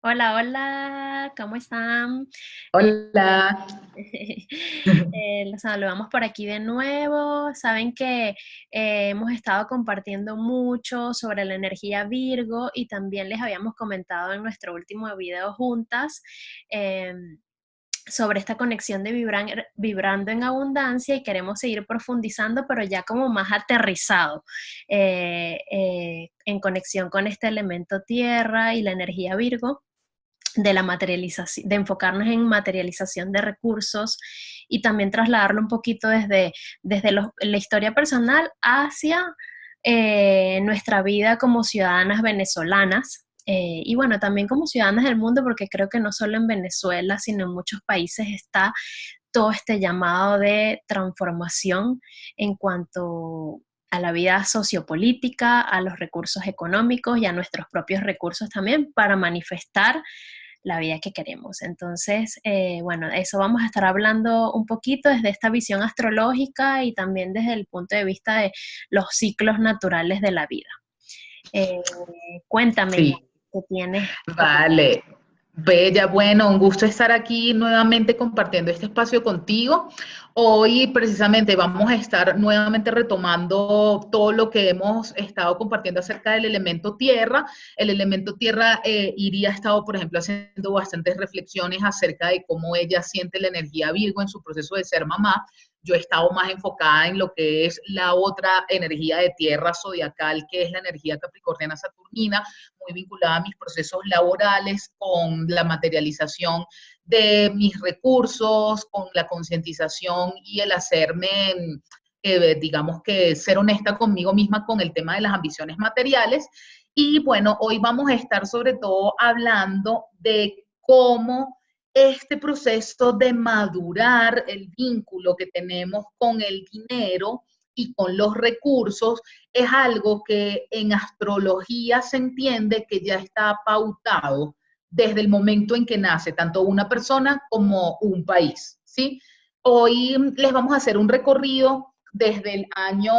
Hola, hola, ¿cómo están? Eh, Hola. los saludamos por aquí de nuevo. Saben que hemos estado compartiendo mucho sobre la energía Virgo y también les habíamos comentado en nuestro último video juntas em, sobre esta conexión de vibrando en abundancia y queremos seguir profundizando, pero ya como más aterrizado en conexión con este elemento tierra y la energía Virgo de la materialización, de enfocarnos en materialización de recursos y también trasladarlo un poquito desde la historia personal hacia nuestra vida como ciudadanas venezolanas. Y bueno, también como ciudadanas del mundo, porque creo que no solo en Venezuela, sino en muchos países está todo este llamado de transformación en cuanto a la vida sociopolítica, a los recursos económicos y a nuestros propios recursos también para manifestar la vida que queremos. Entonces, bueno, de eso vamos a estar hablando un poquito desde esta visión astrológica y también desde el punto de vista de los ciclos naturales de la vida. Eh, Cuéntame, Sí, ¿qué tienes? vale. Bella, bueno, un gusto estar aquí nuevamente compartiendo este espacio contigo. Hoy precisamente vamos a estar nuevamente retomando todo lo que hemos estado compartiendo acerca del elemento tierra. El elemento tierra, Iria ha estado, por ejemplo, haciendo bastantes reflexiones acerca de cómo ella siente la energía Virgo en su proceso de ser mamá. Yo he estado más enfocada en lo que es la otra energía de tierra zodiacal, que es la energía capricorniana saturnina, muy vinculada a mis procesos laborales, con la materialización de mis recursos, con la concientización y el hacerme, digamos que ser honesta conmigo misma con el tema de las ambiciones materiales. Y bueno, hoy vamos a estar sobre todo hablando de cómo este proceso de madurar el vínculo que tenemos con el dinero y con los recursos es algo que en astrología se entiende que ya está pautado desde el momento en que nace tanto una persona como un país, ¿sí? Hoy les vamos a hacer un recorrido desde el año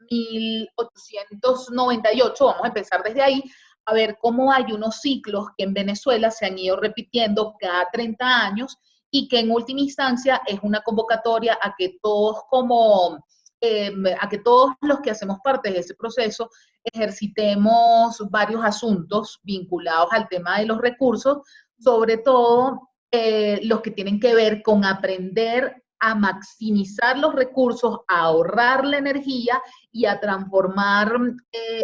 1898, vamos a empezar desde ahí, a ver cómo hay unos ciclos que en Venezuela se han ido repitiendo cada 30 años y que en última instancia es una convocatoria a que todos los que hacemos parte de ese proceso ejercitemos varios asuntos vinculados al tema de los recursos, sobre todo los que tienen que ver con aprender a maximizar los recursos, a ahorrar la energía y a transformar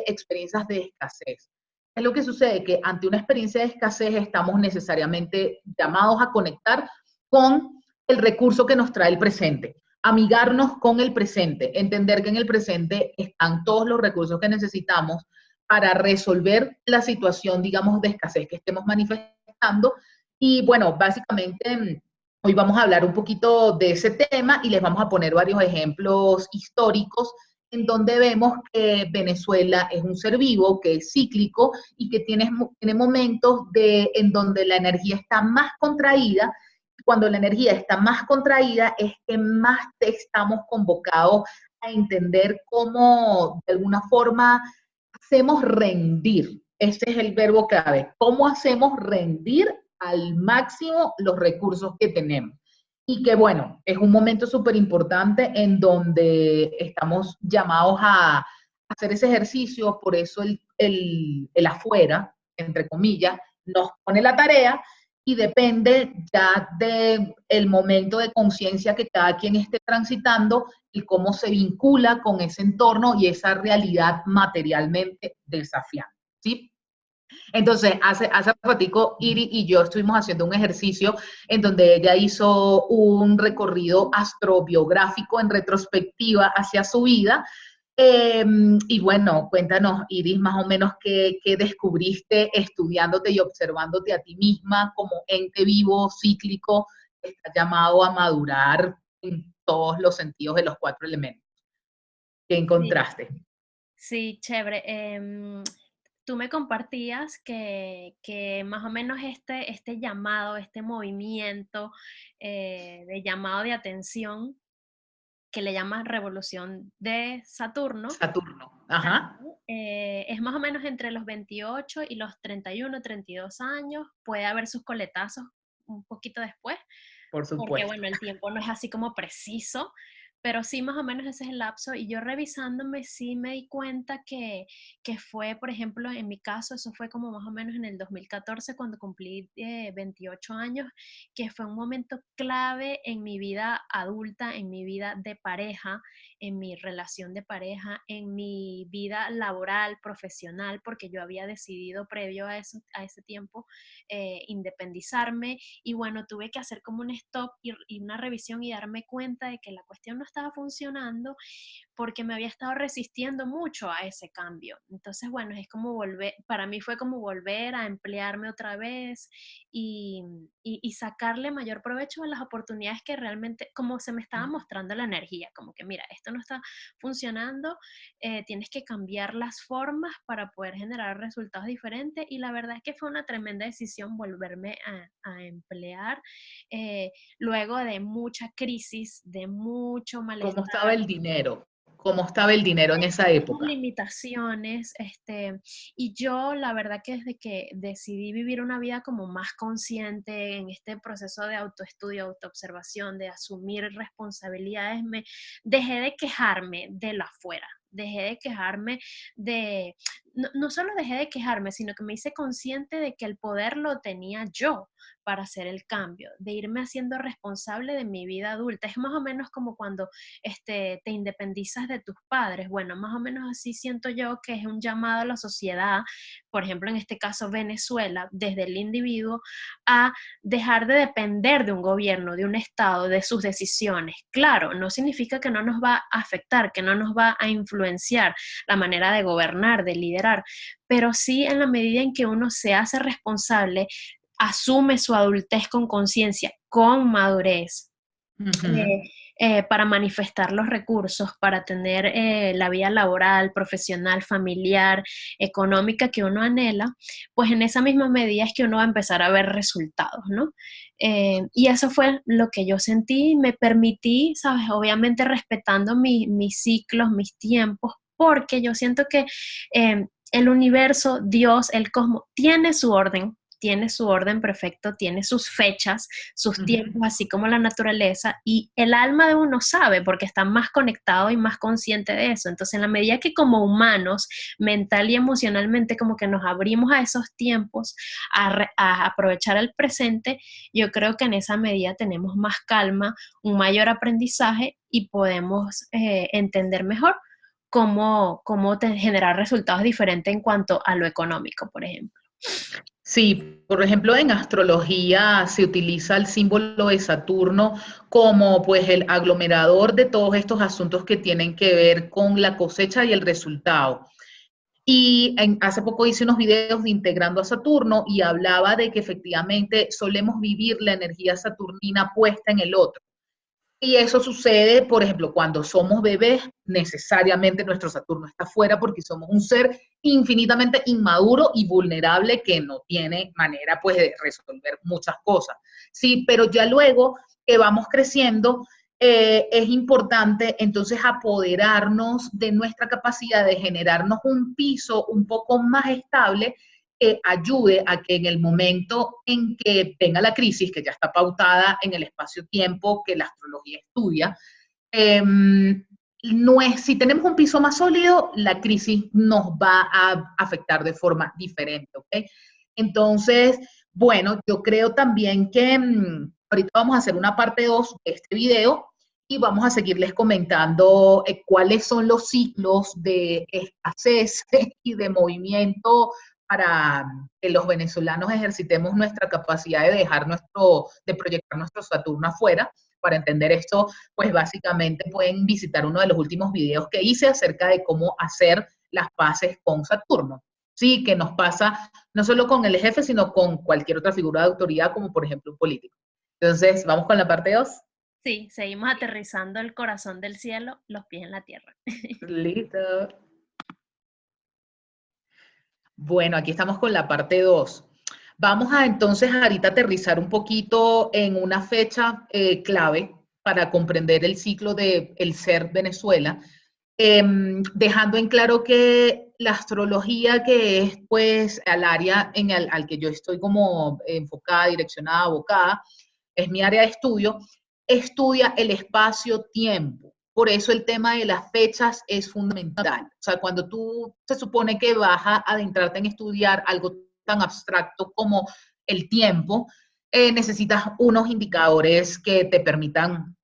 experiencias de escasez. Es lo que sucede, que ante una experiencia de escasez estamos necesariamente llamados a conectar con el recurso que nos trae el presente, amigarnos con el presente, entender que en el presente están todos los recursos que necesitamos para resolver la situación, digamos, de escasez que estemos manifestando. Y bueno, básicamente hoy vamos a hablar un poquito de ese tema y les vamos a poner varios ejemplos históricos en donde vemos que Venezuela es un ser vivo, que es cíclico y que tiene momentos en donde la energía está más contraída. Cuando la energía está más contraída es que más te estamos convocados a entender cómo de alguna forma hacemos rendir. Ese es el verbo clave. ¿Cómo hacemos rendir al máximo los recursos que tenemos? Y que bueno, es un momento súper importante en donde estamos llamados a hacer ese ejercicio, por eso el afuera, entre comillas, nos pone la tarea y depende ya del momento de conciencia que cada quien esté transitando y cómo se vincula con ese entorno y esa realidad materialmente desafiante, ¿sí? Entonces, hace ratico, Iri y yo estuvimos haciendo un ejercicio en donde ella hizo un recorrido astrobiográfico en retrospectiva hacia su vida. Y bueno, cuéntanos, Iris, más o menos qué descubriste estudiándote y observándote a ti misma como ente vivo, cíclico, que está llamado a madurar en todos los sentidos de los cuatro elementos. ¿Qué Sí, encontraste? sí, chévere. Tú me compartías que más o menos este llamado, este movimiento de llamado de atención que le llamas revolución de Saturno, Saturno. Ajá. es más o menos entre los 28 y los 31, 32 años. Puede haber sus coletazos un poquito después, Por porque supuesto. bueno, el tiempo no es así como preciso, pero sí más o menos ese es el lapso. Y yo revisándome sí me di cuenta que fue, por ejemplo, en mi caso, eso fue como más o menos en el 2014 cuando cumplí 28 años, que fue un momento clave en mi vida adulta, en mi vida de pareja, en mi relación de pareja, en mi vida laboral, profesional, porque yo había decidido previo a, eso, a ese tiempo independizarme y bueno, tuve que hacer como un stop y una revisión y darme cuenta de que la cuestión no estaba funcionando porque me había estado resistiendo mucho a ese cambio. Entonces, bueno, es como volver, para mí fue como volver a emplearme otra vez y sacarle mayor provecho a las oportunidades que realmente, como se me estaba mostrando la energía, como que mira, esto no está funcionando, tienes que cambiar las formas para poder generar resultados diferentes y la verdad es que fue una tremenda decisión volverme a emplear luego de mucha crisis, de mucho ¿Cómo estaba malestar, el dinero? ¿Cómo estaba el dinero en esa muchas época? limitaciones, y yo la verdad que desde que decidí vivir una vida como más consciente en este proceso de autoestudio, autoobservación, de asumir responsabilidades, me dejé de quejarme de lo afuera, dejé de quejarme de, no, no solo dejé de quejarme, sino que me hice consciente de que el poder lo tenía yo para hacer el cambio, de irme haciendo responsable de mi vida adulta. Es más o menos como cuando te independizas de tus padres. Bueno, más o menos así siento yo que es un llamado a la sociedad, por ejemplo, en este caso Venezuela, desde el individuo, a dejar de depender de un gobierno, de un Estado, de sus decisiones. Claro, no significa que no nos va a afectar, que no nos va a influenciar la manera de gobernar, de liderar, pero sí en la medida en que uno se hace responsable, asume su adultez con conciencia, con madurez, Ujú. eh, para manifestar los recursos, para tener la vida laboral, profesional, familiar, económica que uno anhela, pues en esa misma medida es que uno va a empezar a ver resultados, ¿no? Y eso fue lo que yo sentí, me permití, ¿sabes? Obviamente respetando mis ciclos, mis tiempos, porque yo siento que el universo, Dios, el cosmos, tiene su orden perfecto, tiene sus fechas, sus Ujú. tiempos, así como la naturaleza, y el alma de uno sabe porque está más conectado y más consciente de eso. Entonces, en la medida que como humanos, mental y emocionalmente, como que nos abrimos a esos tiempos, a aprovechar el presente, yo creo que en esa medida tenemos más calma, un mayor aprendizaje y podemos entender mejor cómo generar resultados diferentes en cuanto a lo económico, por ejemplo. Sí, por ejemplo, en astrología se utiliza el símbolo de Saturno como pues el aglomerador de todos estos asuntos que tienen que ver con la cosecha y el resultado. Y hace poco hice unos videos de integrando a Saturno y hablaba de que efectivamente solemos vivir la energía saturnina puesta en el otro. Y eso sucede, por ejemplo, cuando somos bebés, necesariamente nuestro Saturno está fuera porque somos un ser infinitamente inmaduro y vulnerable que no tiene manera pues de resolver muchas cosas. Sí, pero ya luego que vamos creciendo, es importante entonces apoderarnos de nuestra capacidad de generarnos un piso un poco más estable que ayude a que en el momento en que venga la crisis, que ya está pautada en el espacio-tiempo que la astrología estudia, no es, si tenemos un piso más sólido, la crisis nos va a afectar de forma diferente, ¿ok? Entonces, bueno, yo creo también que ahorita vamos a hacer una parte 2 de este video y vamos a seguirles comentando cuáles son los ciclos de escasez y de movimiento para que los venezolanos ejercitemos nuestra capacidad de dejar de proyectar nuestro Saturno afuera. Para entender esto, pues básicamente pueden visitar uno de los últimos videos que hice acerca de cómo hacer las paces con Saturno. Sí, que nos pasa no solo con el jefe, sino con cualquier otra figura de autoridad, como por ejemplo un político. Entonces, vamos con la parte 2. Sí, seguimos aterrizando el corazón del cielo, los pies en la tierra. Listo. Bueno, aquí estamos con la parte 2. Vamos a entonces ahorita aterrizar un poquito en una fecha clave para comprender el ciclo del ser Venezuela. dejando en claro que la astrología, que es pues al área al que yo estoy como enfocada, direccionada, abocada, es mi área de estudio, estudia el espacio-tiempo. Por eso el tema de las fechas es fundamental. O sea, cuando tú se supone que vas a adentrarte en estudiar algo tan abstracto como el tiempo, necesitas unos indicadores que te permitan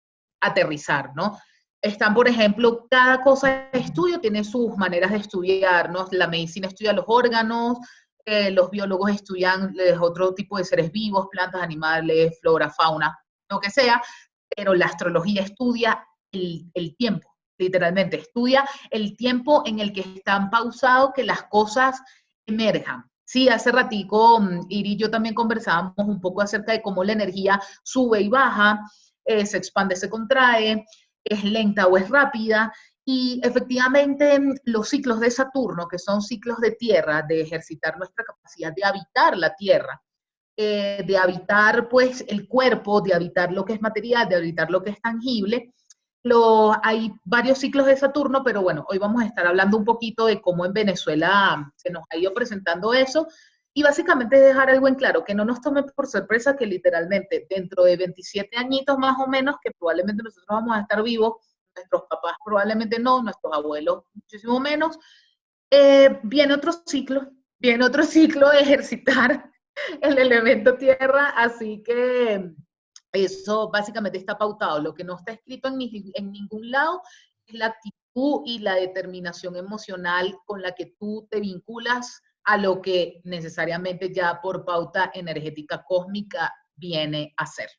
aterrizar, ¿no? Están, por ejemplo, cada cosa de estudio tiene sus maneras de estudiar, ¿no? La medicina estudia los órganos, los biólogos estudian otro tipo de seres vivos, plantas, animales, flora, fauna, lo que sea, pero la astrología estudia el tiempo, literalmente, estudia el tiempo en el que están pausados que las cosas emerjan. Sí, hace ratico Iri y yo también conversábamos un poco acerca de cómo la energía sube y baja, se expande, se contrae, es lenta o es rápida, y efectivamente los ciclos de Saturno, que son ciclos de tierra, de ejercitar nuestra capacidad de habitar la tierra, de habitar pues el cuerpo, de habitar lo que es material, de habitar lo que es tangible. Hay varios ciclos de Saturno, pero bueno, hoy vamos a estar hablando un poquito de cómo en Venezuela se nos ha ido presentando eso, y básicamente dejar algo en claro, que no nos tome por sorpresa que literalmente dentro de 27 añitos más o menos, que probablemente nosotros vamos a estar vivos, nuestros papás probablemente no, nuestros abuelos muchísimo menos, viene otro ciclo de ejercitar el elemento tierra, así que eso básicamente está pautado. Lo que no está escrito en ningún lado es la actitud y la determinación emocional con la que tú te vinculas a lo que necesariamente ya por pauta energética cósmica viene a ser.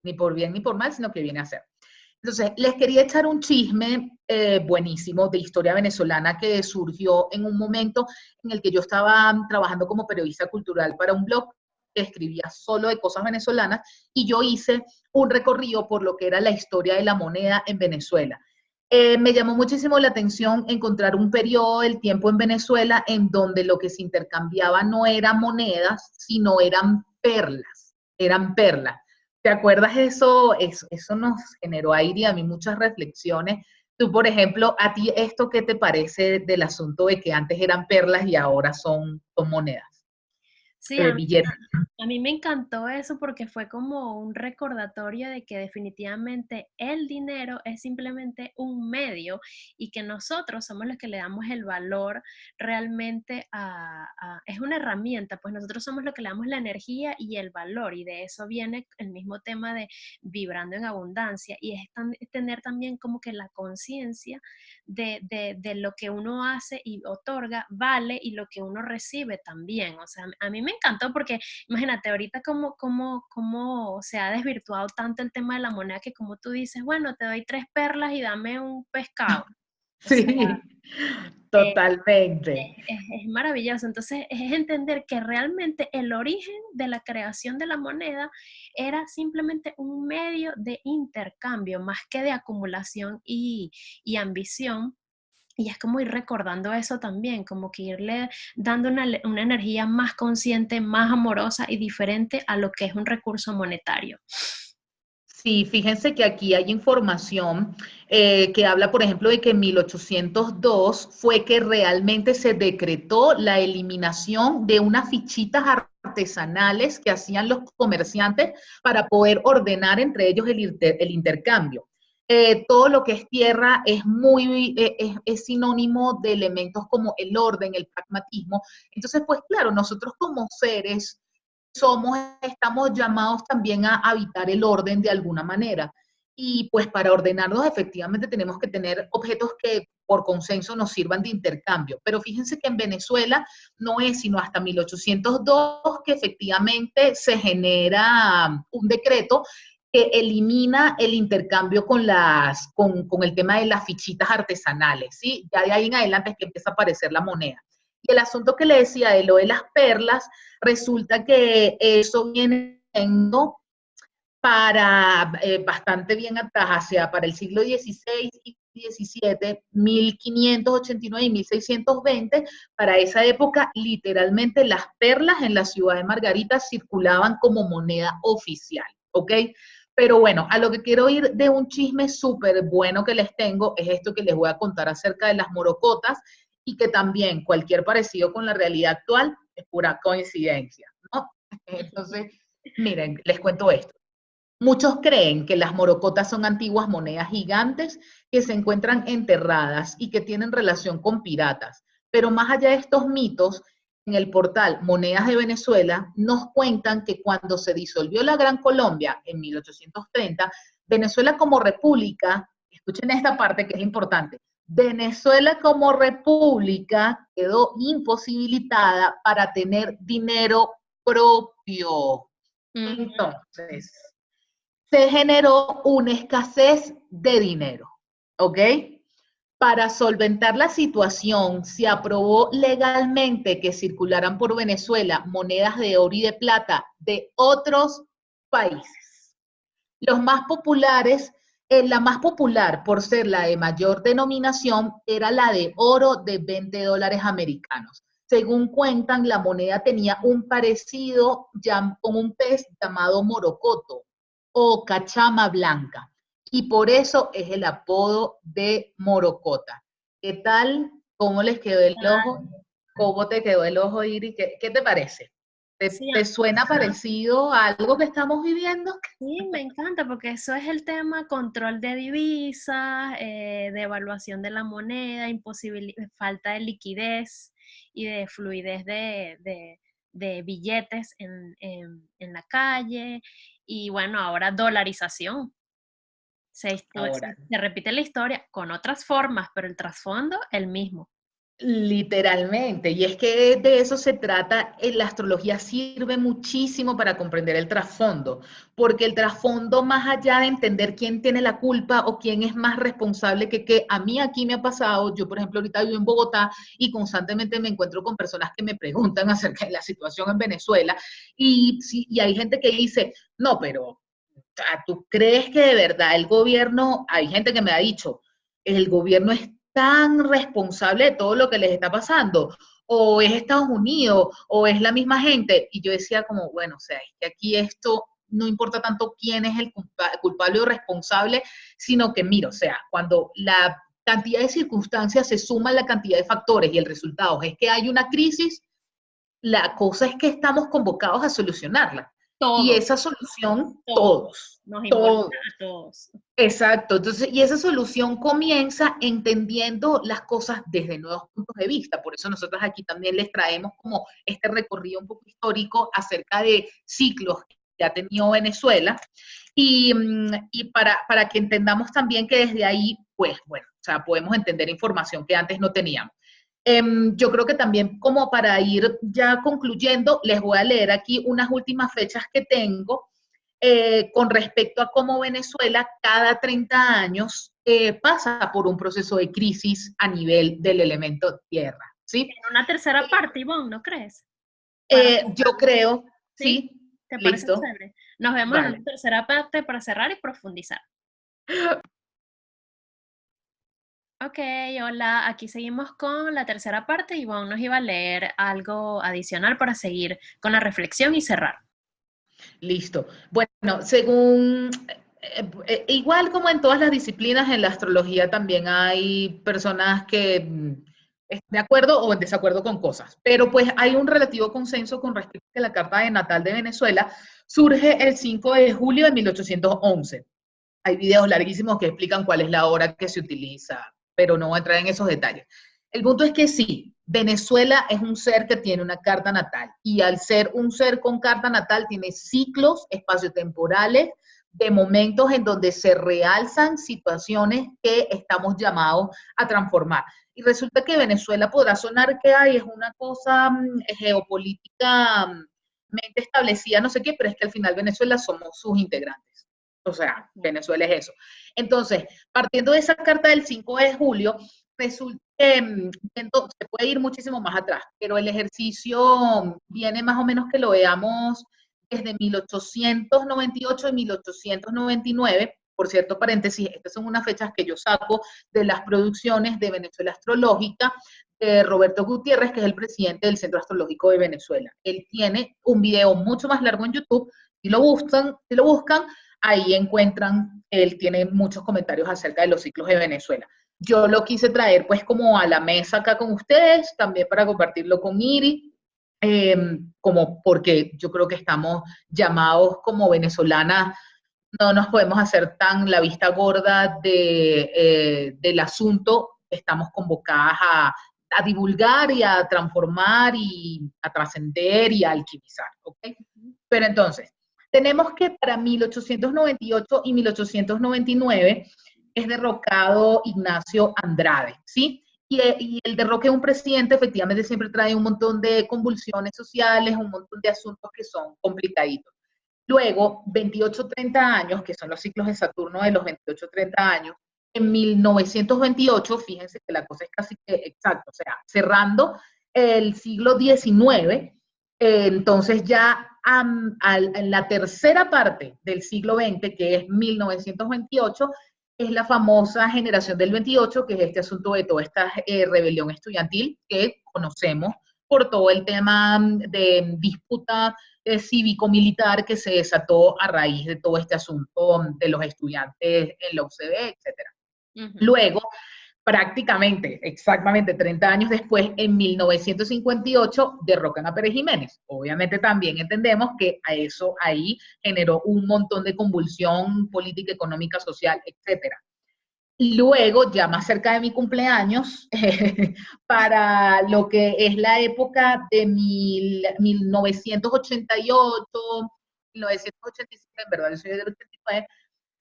Ni por bien ni por mal, sino que viene a ser. Entonces, les quería echar un chisme buenísimo de historia venezolana que surgió en un momento en el que yo estaba trabajando como periodista cultural para un blog que escribía solo de cosas venezolanas, y yo hice un recorrido por lo que era la historia de la moneda en Venezuela. Me llamó muchísimo la atención encontrar un periodo del tiempo en Venezuela en donde lo que se intercambiaba no eran monedas, sino eran perlas, eran perlas. ¿Te acuerdas eso? Eso nos generó ahí y a mí muchas reflexiones. Tú, por ejemplo, ¿a ti esto qué te parece del asunto de que antes eran perlas y ahora son monedas, Sí, a mí, billetes? a mí me encantó eso porque fue como un recordatorio de que definitivamente el dinero es simplemente un medio y que nosotros somos los que le damos el valor realmente es una herramienta, pues nosotros somos los que le damos la energía y el valor, y de eso viene el mismo tema de vibrando en abundancia, y es tener también como que la conciencia de lo que uno hace y otorga vale, y lo que uno recibe también. O sea, a mí me encantó porque imagínate ahorita cómo se ha desvirtuado tanto el tema de la moneda, que como tú dices, bueno, te doy 3 perlas y dame un pescado. O sea, Sí, eh, totalmente. es maravilloso. Entonces, es entender que realmente el origen de la creación de la moneda era simplemente un medio de intercambio, más que de acumulación y ambición. Y es como ir recordando eso también, como que irle dando una energía más consciente, más amorosa y diferente a lo que es un recurso monetario. Sí, fíjense que aquí hay información que habla, por ejemplo, de que en 1802 fue que realmente se decretó la eliminación de unas fichitas artesanales que hacían los comerciantes para poder ordenar entre ellos el intercambio. Todo lo que es tierra es sinónimo de elementos como el orden, el pragmatismo. Entonces, pues claro, nosotros como seres estamos llamados también a habitar el orden de alguna manera. Y pues para ordenarnos efectivamente tenemos que tener objetos que por consenso nos sirvan de intercambio. Pero fíjense que en Venezuela no es sino hasta 1802 que efectivamente se genera un decreto que elimina el intercambio con el tema de las fichitas artesanales, ¿sí? Ya de ahí en adelante es que empieza a aparecer la moneda. Y el asunto que le decía de lo de las perlas, resulta que eso viene siendo para bastante bien atrás, hacia para el siglo XVI y XVII, 1589 y 1620, para esa época literalmente las perlas en la ciudad de Margarita circulaban como moneda oficial, ¿ok? Pero bueno, a lo que quiero ir de un chisme súper bueno que les tengo es esto que les voy a contar acerca de las morocotas y que también cualquier parecido con la realidad actual es pura coincidencia, ¿no? Entonces, miren, les cuento esto. Muchos creen que las morocotas son antiguas monedas gigantes que se encuentran enterradas y que tienen relación con piratas. Pero más allá de estos mitos, en el portal Monedas de Venezuela nos cuentan que cuando se disolvió la Gran Colombia en 1830, Venezuela como república, escuchen esta parte que es importante, Venezuela como república quedó imposibilitada para tener dinero propio. Entonces, se generó una escasez de dinero, ¿ok? Para solventar la situación, se aprobó legalmente que circularan por Venezuela monedas de oro y de plata de otros países. Los más populares, la más popular por ser la de mayor denominación era la de oro de 20 dólares americanos. Según cuentan, la moneda tenía un parecido con un pez llamado morocoto o cachama blanca. Y por eso es el apodo de morocota. ¿Qué tal? ¿Cómo les quedó el ojo? ¿Cómo te quedó el ojo, Iri? ¿Qué te parece? Sí, ¿Te suena parecido a algo que estamos viviendo? sí, me encanta porque eso es el tema control de divisas, devaluación de la moneda, falta de liquidez y de fluidez de billetes en la calle y bueno, ahora dolarización. Ahora, Se repite la historia con otras formas, pero el trasfondo el mismo. literalmente, y es que de eso se trata, la astrología sirve muchísimo para comprender el trasfondo, porque el trasfondo, más allá de entender quién tiene la culpa o quién es más responsable que a mí aquí me ha pasado, yo por ejemplo ahorita vivo en Bogotá y constantemente me encuentro con personas que me preguntan acerca de la situación en Venezuela, y hay gente que dice, no, pero ¿tú crees que de verdad el gobierno, hay gente que me ha dicho, el gobierno es tan responsable de todo lo que les está pasando? ¿O es Estados Unidos? ¿O es la misma gente? Y yo decía como, bueno, o sea, es que aquí esto no importa tanto quién es el culpable o responsable, sino que, mira, o sea, cuando la cantidad de circunstancias se suma a la cantidad de factores y el resultado es que hay una crisis, la cosa es que estamos convocados a solucionarla. Y Todos, esa solución, todos, todos, nos involucra todos. a todos. Exacto, entonces, y esa solución comienza entendiendo las cosas desde nuevos puntos de vista. Por eso nosotros aquí también les traemos como este recorrido un poco histórico acerca de ciclos que ha tenido Venezuela y para que entendamos también que desde ahí, pues bueno, o sea, podemos entender información que antes no teníamos. Yo creo que también como para ir ya concluyendo, les voy a leer aquí unas últimas fechas que tengo con respecto a cómo Venezuela cada 30 años pasa por un proceso de crisis a nivel del elemento tierra, ¿sí? En una tercera parte, Ivonne, ¿no crees? Para Yo creo, ¿sí? sí, ¿Te parece listo, chévere? Nos vemos en una vale. tercera parte para cerrar y profundizar. Ok, hola, aquí seguimos con la tercera parte. Ivonne nos iba a leer algo adicional para seguir con la reflexión y cerrar. Listo. Bueno, según, igual como en todas las disciplinas, en la astrología también hay personas que están de acuerdo o en desacuerdo con cosas, pero pues hay un relativo consenso con respecto a que la carta de natal de Venezuela surge el 5 de julio de 1811. Hay videos larguísimos que explican cuál es la hora que se utiliza, pero no voy a entrar en esos detalles. El punto es que sí, Venezuela es un ser que tiene una carta natal y al ser un ser con carta natal tiene ciclos espaciotemporales de momentos en donde se realzan situaciones que estamos llamados a transformar. Y resulta que Venezuela podrá sonar que hay, es una cosa geopolítica establecida, no sé qué, pero es que al final Venezuela somos sus integrantes. O sea, Venezuela es eso. Entonces, partiendo de esa carta del 5 de julio, resulta que se puede ir muchísimo más atrás, pero el ejercicio viene más o menos que lo veamos desde 1898 y 1899. Por cierto, paréntesis, estas son unas fechas que yo saco de las producciones de Venezuela Astrológica de Roberto Gutiérrez, que es el presidente del Centro Astrológico de Venezuela. Él tiene un video mucho más largo en YouTube, si lo buscan ahí encuentran, él tiene muchos comentarios acerca de los ciclos de Venezuela. Yo lo quise traer pues como a la mesa acá con ustedes, también para compartirlo con Iri, como porque yo creo que estamos llamados como venezolanas, no nos podemos hacer tan la vista gorda del asunto, estamos convocadas a divulgar y a transformar y a trascender y a alquimizar, ¿ok? Pero entonces, tenemos que para 1898 y 1899 es derrocado Ignacio Andrade, ¿sí? Y el derroque de un presidente efectivamente siempre trae un montón de convulsiones sociales, un montón de asuntos que son complicaditos. Luego, 28-30 años, que son los ciclos de Saturno de los 28-30 años, en 1928, fíjense que la cosa es casi que exacta, o sea, cerrando el siglo XIX, entonces ya en la tercera parte del siglo XX, que es 1928, es la famosa generación del 28, que es este asunto de toda esta rebelión estudiantil que conocemos por todo el tema de disputa cívico-militar que se desató a raíz de todo este asunto de los estudiantes en la UCB, etc. Luego, prácticamente, exactamente 30 años después, en 1958, derrocan a Pérez Jiménez. Obviamente también entendemos que a eso ahí generó un montón de convulsión política, económica, social, etc. Luego, ya más cerca de mi cumpleaños, para lo que es la época de 1988, 1987, en verdad yo soy del 89,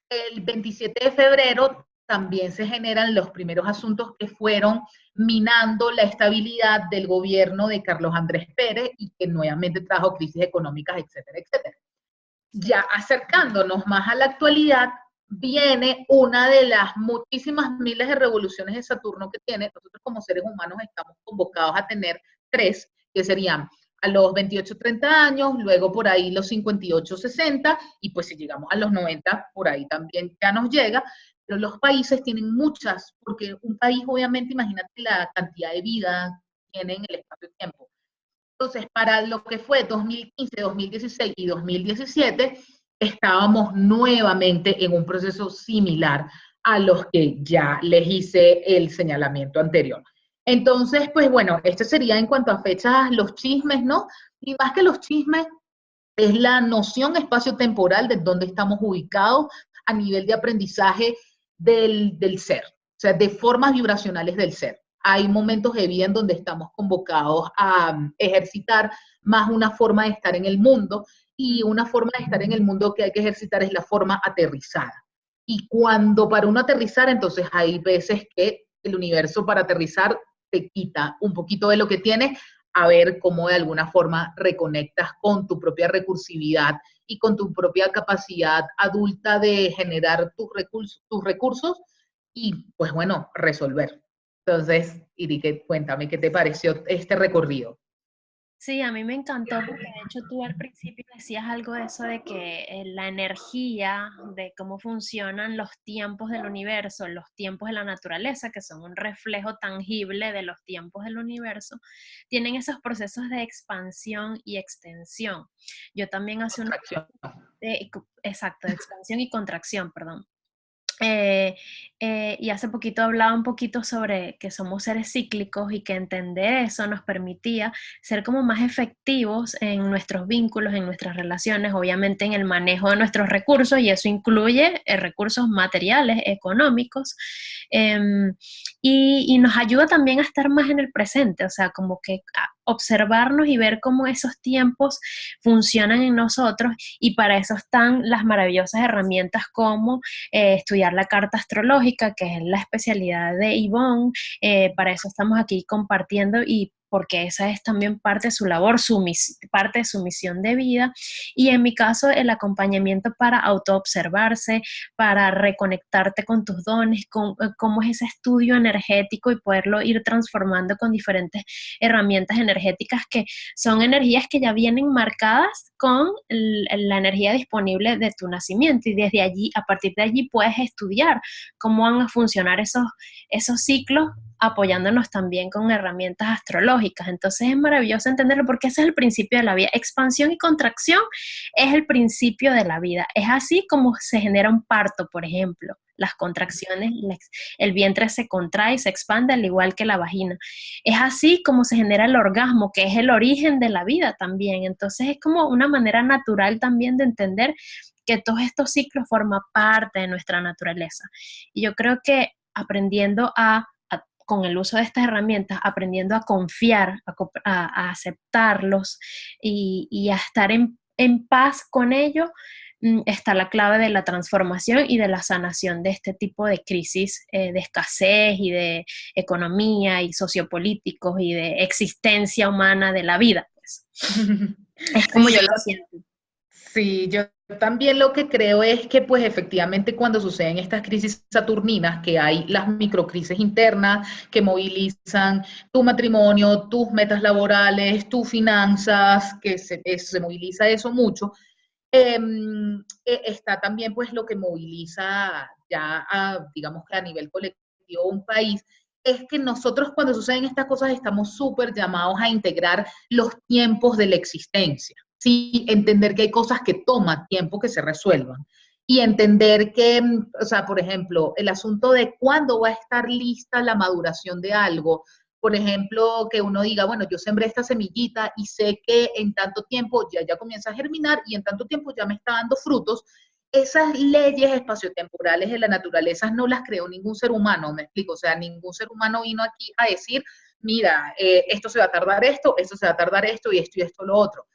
el 27 de febrero también se generan los primeros asuntos que fueron minando la estabilidad del gobierno de Carlos Andrés Pérez y que nuevamente trajo crisis económicas, etcétera, etcétera. Ya acercándonos más a la actualidad, viene una de las muchísimas miles de revoluciones de Saturno que tiene. Nosotros como seres humanos estamos convocados a tener tres, que serían a los 28-30 años, luego por ahí los 58-60, y pues si llegamos a los 90, por ahí también ya nos llega, pero los países tienen muchas, porque un país obviamente, imagínate la cantidad de vida que tiene en el espacio-tiempo. Entonces, para lo que fue 2015, 2016 y 2017, estábamos nuevamente en un proceso similar a los que ya les hice el señalamiento anterior. Entonces, pues bueno, este sería en cuanto a fechas los chismes, ¿no? Y más que los chismes, es la noción espacio-temporal de dónde estamos ubicados a nivel de aprendizaje del ser, o sea, de formas vibracionales del ser. Hay momentos de vida en donde estamos convocados a ejercitar más una forma de estar en el mundo, y una forma de estar en el mundo que hay que ejercitar es la forma aterrizada. Y cuando para uno aterrizar, entonces hay veces que el universo para aterrizar te quita un poquito de lo que tienes, a ver cómo de alguna forma reconectas con tu propia recursividad y con tu propia capacidad adulta de generar tus recursos y, pues bueno, resolver. Entonces, Iri, cuéntame, ¿qué te pareció este recorrido? Sí, a mí me encantó porque de hecho tú al principio decías algo de eso de que la energía, de cómo funcionan los tiempos del universo, los tiempos de la naturaleza, que son un reflejo tangible de los tiempos del universo, tienen esos procesos de expansión y extensión. Yo también hace unos... exacto, de expansión y contracción, perdón. Y hace poquito hablaba un poquito sobre que somos seres cíclicos y que entender eso nos permitía ser como más efectivos en nuestros vínculos, en nuestras relaciones, obviamente en el manejo de nuestros recursos, y eso incluye recursos materiales, económicos, y nos ayuda también a estar más en el presente, o sea, como que a observarnos y ver cómo esos tiempos funcionan en nosotros, y para eso están las maravillosas herramientas como estudiar la carta astrológica, que es la especialidad de Ivonne. Para eso estamos aquí compartiendo, y porque esa es también parte de su labor, parte de su misión de vida. Y en mi caso, el acompañamiento para autoobservarse, para reconectarte con tus dones, con cómo es ese estudio energético y poderlo ir transformando con diferentes herramientas energéticas que son energías que ya vienen marcadas con la energía disponible de tu nacimiento, y desde allí, a partir de allí puedes estudiar cómo van a funcionar esos ciclos apoyándonos también con herramientas astrológicas. Entonces es maravilloso entenderlo porque ese es el principio de la vida. Expansión y contracción es el principio de la vida. Es así como se genera un parto, por ejemplo. Las contracciones, el vientre se contrae y se expande al igual que la vagina. Es así como se genera el orgasmo, que es el origen de la vida también. Entonces es como una manera natural también de entender que todos estos ciclos forman parte de nuestra naturaleza. Y yo creo que aprendiendo con el uso de estas herramientas, aprendiendo a confiar, a aceptarlos y a estar en paz con ellos, está la clave de la transformación y de la sanación de este tipo de crisis de escasez y de economía y sociopolíticos y de existencia humana de la vida, pues. Es como Sí, yo lo siento. sí, yo también lo que creo es que pues efectivamente cuando suceden estas crisis saturninas, que hay las microcrisis internas que movilizan tu matrimonio, tus metas laborales, tus finanzas, que se moviliza eso mucho, está también pues lo que moviliza ya digamos que a nivel colectivo un país, es que nosotros cuando suceden estas cosas estamos súper llamados a integrar los tiempos de la existencia, ¿sí? Entender que hay cosas que toman tiempo que se resuelvan y entender que, o sea, por ejemplo, el asunto de cuándo va a estar lista la maduración de algo, por ejemplo, que uno diga, bueno, yo sembré esta semillita y sé que en tanto tiempo ya comienza a germinar y en tanto tiempo ya me está dando frutos. Esas leyes espaciotemporales de la naturaleza no las creó ningún ser humano, me explico, o sea, ningún ser humano vino aquí a decir, mira, esto se va a tardar esto se va a tardar esto y esto lo otro.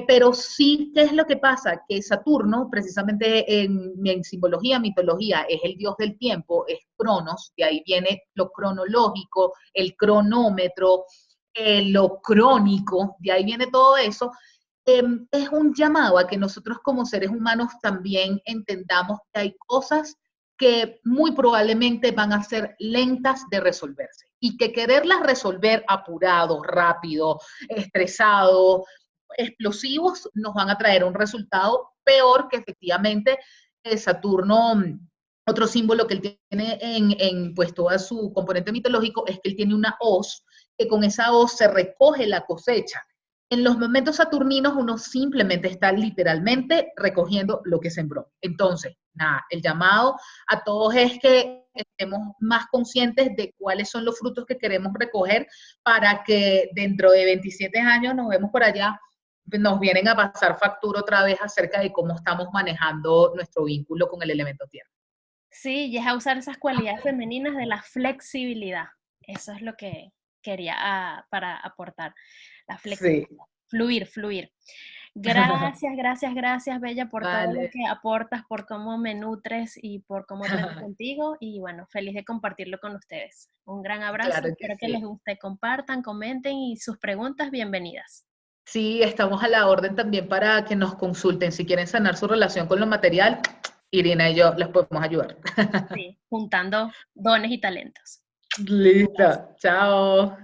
Pero sí, ¿qué es lo que pasa? Que Saturno, precisamente en simbología, mitología, es el dios del tiempo, es Cronos, de ahí viene lo cronológico, el cronómetro, lo crónico, de ahí viene todo eso. Es un llamado a que nosotros como seres humanos también entendamos que hay cosas que muy probablemente van a ser lentas de resolverse y que quererlas resolver apurado, rápido, estresado, explosivos, nos van a traer un resultado peor que efectivamente Saturno. Otro símbolo que él tiene pues toda su componente mitológico es que él tiene una hoz, que con esa hoz se recoge la cosecha. En los momentos saturninos uno simplemente está literalmente recogiendo lo que sembró. Entonces, nada, el llamado a todos es que estemos más conscientes de cuáles son los frutos que queremos recoger para que dentro de 27 años nos vemos por allá, nos vienen a pasar factura otra vez acerca de cómo estamos manejando nuestro vínculo con el elemento tierra. Sí, y es a usar esas cualidades femeninas de la flexibilidad. Eso es lo que quería para aportar, la Sí. flexibilidad. Fluir, fluir. Gracias, gracias, gracias, Bella, por todo lo Vale. que aportas, por cómo me nutres y por cómo aprendo contigo. Y bueno, feliz de compartirlo con ustedes. Un gran abrazo, Claro que espero que les sí. guste, compartan, comenten y sus preguntas, bienvenidas. Sí, estamos a la orden también para que nos consulten. Si quieren sanar su relación con lo material, Irina y yo les podemos ayudar. Sí, juntando dones y talentos. Un Listo. abrazo. Chao.